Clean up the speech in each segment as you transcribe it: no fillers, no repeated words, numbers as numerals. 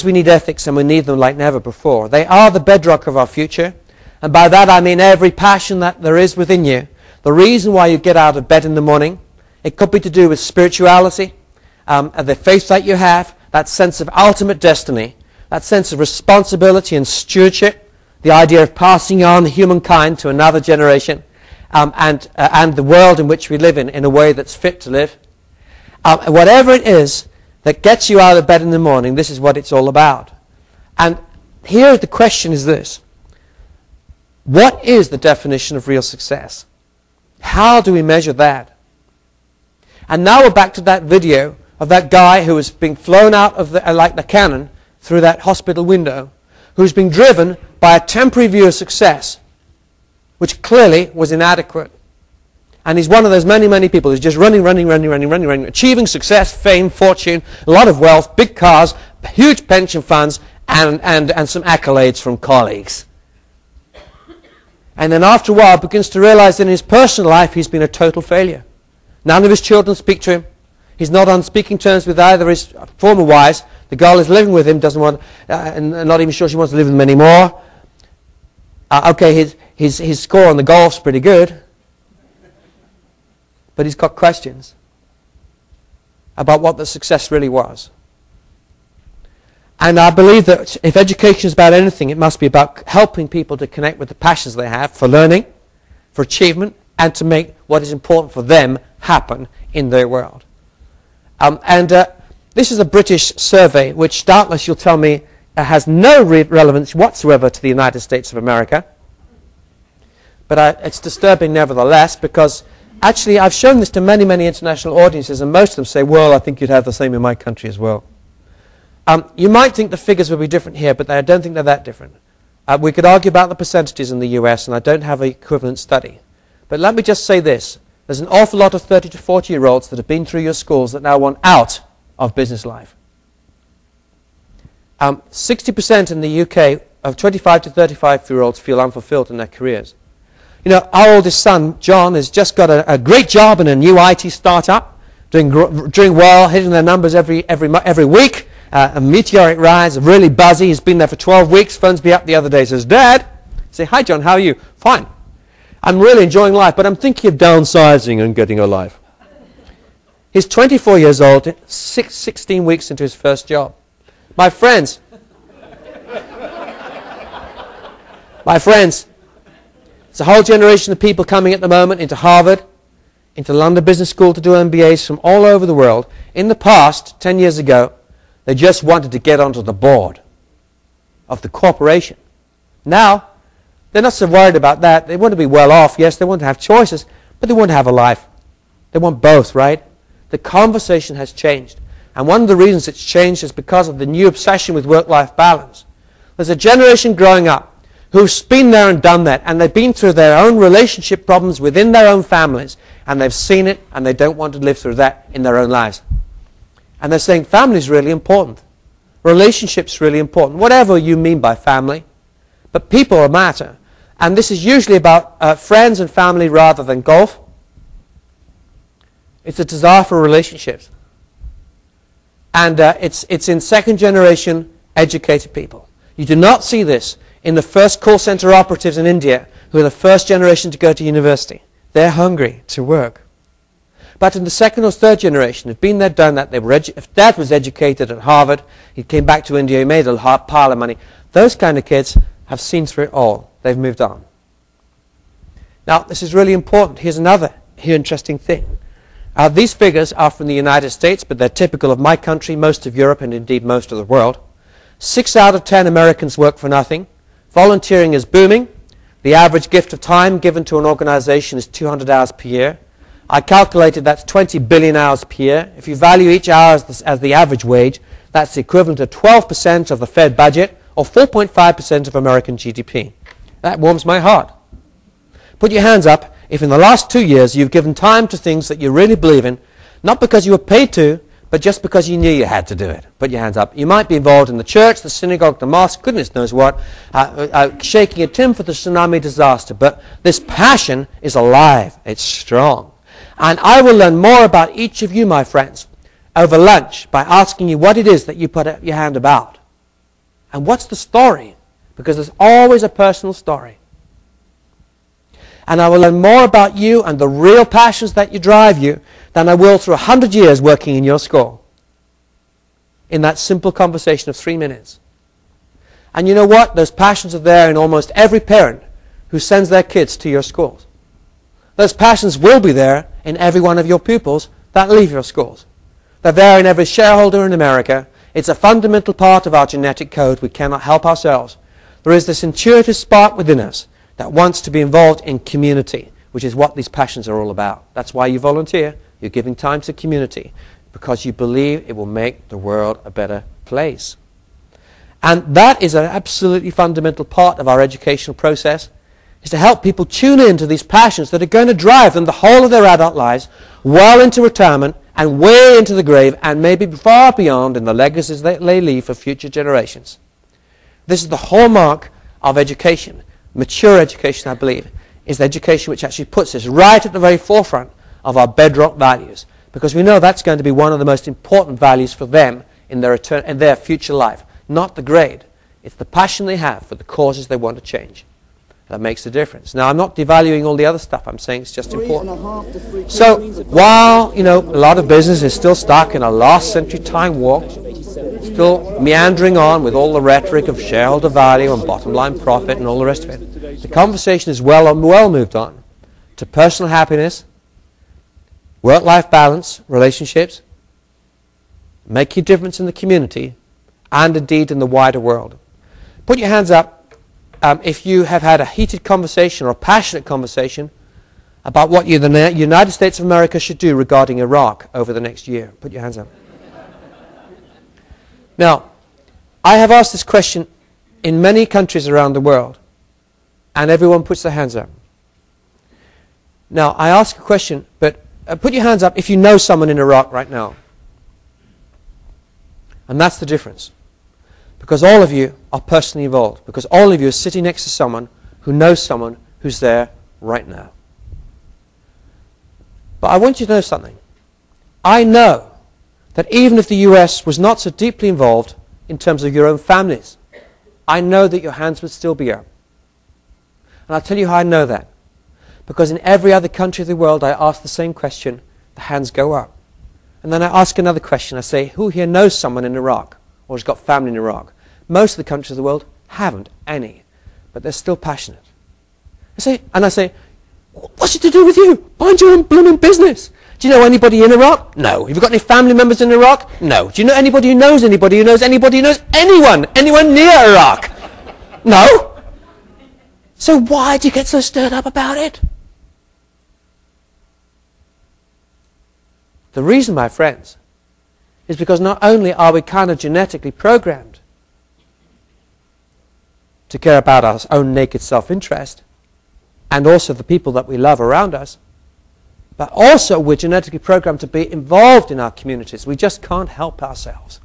We need ethics, and we need them like never before. They are the bedrock of our future. And by that I mean every passion that there is within you. The reason why you get out of bed in the morning. It could be to do with spirituality, the faith that you have, that sense of ultimate destiny, that sense of responsibility and stewardship, the idea of passing on humankind to another generation, and the world in which we live in a way that's fit to live. Whatever it is that gets you out of bed in the morning, this is what it's all about. And here the question is this. What is the definition of real success? How do we measure that? And now we're back to that video of that guy who was being flown out of like the cannon through that hospital window, who's being driven by a temporary view of success, which clearly was inadequate. And he's one of those many, many people who's just running, achieving success, fame, fortune, a lot of wealth, big cars, huge pension funds, and some accolades from colleagues. And then after a while begins to realize that in his personal life he's been a total failure. None of his children speak to him. He's not on speaking terms with either his former wives. The girl is living with him, doesn't want, and not even sure she wants to live with him anymore. Okay, his score on the golf's pretty good. But he's got questions about what the success really was. And I believe that if education is about anything, it must be about helping people to connect with the passions they have for learning, for achievement, and to make what is important for them happen in their world. This is a British survey, which doubtless you'll tell me has no relevance whatsoever to the United States of America. But it's disturbing nevertheless, because actually I've shown this to many, many international audiences, and most of them say, well, I think you'd have the same in my country as well. You might think the figures would be different here, but I don't think they're that different. We could argue about the percentages in the US, and I don't have an equivalent study. But let me just say this. There's an awful lot of 30 to 40-year-olds that have been through your schools that now want out of business life. 60% in the UK of 25 to 35-year-olds feel unfulfilled in their careers. You know, our oldest son, John, has just got a great job in a new IT startup, doing well, hitting their numbers every week. A meteoric rise, really buzzy. He's been there for 12 weeks. Phones me up the other day, says, Dad. I say, hi, John, how are you? Fine. I'm really enjoying life, but I'm thinking of downsizing and getting a life. He's 24 years old, 16 weeks into his first job. My friends, it's a whole generation of people coming at the moment into Harvard, into London Business School to do MBAs from all over the world. In the past, 10 years ago, they just wanted to get onto the board of the corporation. Now, they're not so worried about that. They want to be well off. Yes, they want to have choices, but they want to have a life. They want both, right? The conversation has changed. And one of the reasons it's changed is because of the new obsession with work-life balance. There's a generation growing up who's been there and done that, and they've been through their own relationship problems within their own families, and they've seen it, and they don't want to live through that in their own lives. And they're saying family is really important. Relationships really important. Whatever you mean by family. But people matter. And this is usually about friends and family rather than golf. It's a desire for relationships. And it's in second generation educated people. You do not see this in the first call center operatives in India who are the first generation to go to university. They're hungry to work. But in the second or third generation, they've been there, done that. If Dad was educated at Harvard, he came back to India, he made a pile of money. Those kind of kids have seen through it all. They've moved on. Now, this is really important. Here's another interesting thing. These figures are from the United States, but they're typical of my country, most of Europe, and indeed most of the world. 6 out of 10 Americans work for nothing. Volunteering is booming. The average gift of time given to an organization is 200 hours per year. I calculated that's 20 billion hours per year. If you value each hour as the average wage, that's the equivalent of 12% of the Fed budget, or 4.5% of American GDP. That warms my heart. Put your hands up if in the last 2 years you've given time to things that you really believe in, not because you were paid to, but just because you knew you had to do it. Put your hands up. You might be involved in the church, the synagogue, the mosque, goodness knows what, shaking a tin for the tsunami disaster. But this passion is alive. It's strong. And I will learn more about each of you, my friends, over lunch by asking you what it is that you put your hand about. And what's the story? Because there's always a personal story. And I will learn more about you and the real passions that you drive you than I will through 100 years working in your school. In that simple conversation of 3 minutes. And you know what? Those passions are there in almost every parent who sends their kids to your schools. Those passions will be there in every one of your pupils that leave your schools. They're there in every shareholder in America. It's a fundamental part of our genetic code. We cannot help ourselves. There is this intuitive spark within us that wants to be involved in community, which is what these passions are all about. That's why you volunteer. You're giving time to community because you believe it will make the world a better place. And that is an absolutely fundamental part of our educational process, is to help people tune in to these passions that are going to drive them the whole of their adult lives, well into retirement and way into the grave, and maybe far beyond in the legacies that they leave for future generations. This is the hallmark of education. Mature education, I believe, is the education which actually puts us right at the very forefront of our bedrock values, because we know that's going to be one of the most important values for them in their future life. Not the grade. It's the passion they have for the causes they want to change. That makes the difference. Now, I'm not devaluing all the other stuff. I'm saying it's just important. So, while, a lot of business is still stuck in a last century time warp, still meandering on with all the rhetoric of shareholder value and bottom line profit and all the rest of it, the conversation is well moved on to personal happiness, work-life balance, relationships, make a difference in the community, and indeed in the wider world. Put your hands up if you have had a heated conversation or a passionate conversation about what the United States of America should do regarding Iraq over the next year. Put your hands up. Now, I have asked this question in many countries around the world, and everyone puts their hands up. Now, I ask a question, but put your hands up if you know someone in Iraq right now. And that's the difference. Because all of you are personally involved. Because all of you are sitting next to someone who knows someone who's there right now. But I want you to know something. I know that even if the US was not so deeply involved in terms of your own families, I know that your hands would still be up. And I'll tell you how I know that. Because in every other country of the world, I ask the same question, the hands go up. And then I ask another question. I say, who here knows someone in Iraq or has got family in Iraq? Most of the countries of the world haven't any, but they're still passionate. I say, what's it to do with you? Mind your own blooming business. Do you know anybody in Iraq? No. Have you got any family members in Iraq? No. Do you know anybody who knows anybody who knows anybody who knows anyone near Iraq? No. So why do you get so stirred up about it? The reason, my friends, is because not only are we kind of genetically programmed to care about our own naked self-interest and also the people that we love around us, but also we're genetically programmed to be involved in our communities. We just can't help ourselves.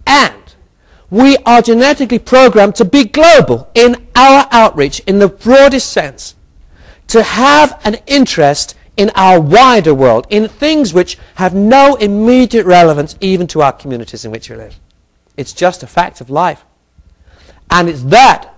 And we are genetically programmed to be global in our outreach in the broadest sense, to have an interest in our wider world, in things which have no immediate relevance even to our communities in which we live. It's just a fact of life. And it's that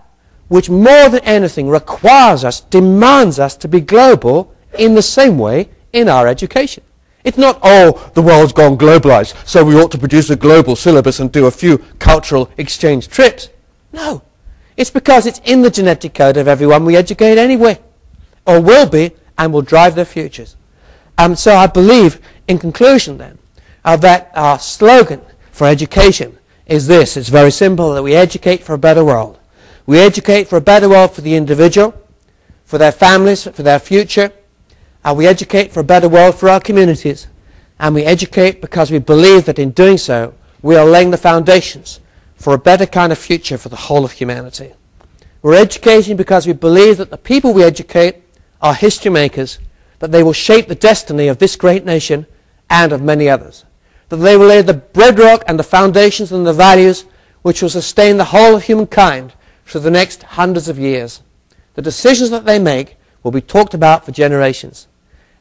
which more than anything requires us, demands us to be global in the same way in our education. It's not, oh, the world's gone globalized, so we ought to produce a global syllabus and do a few cultural exchange trips. No. It's because it's in the genetic code of everyone we educate anyway, or will be, and will drive their futures. So I believe, in conclusion then, that our slogan for education is this. It's very simple, that we educate for a better world. We educate for a better world for the individual, for their families, for their future. And we educate for a better world for our communities. And we educate because we believe that in doing so, we are laying the foundations for a better kind of future for the whole of humanity. We're educating because we believe that the people we educate are history makers, that they will shape the destiny of this great nation and of many others, that they will lay the bedrock and the foundations and the values which will sustain the whole of humankind for the next hundreds of years. The decisions that they make will be talked about for generations,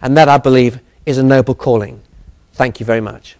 and that, I believe, is a noble calling. Thank you very much.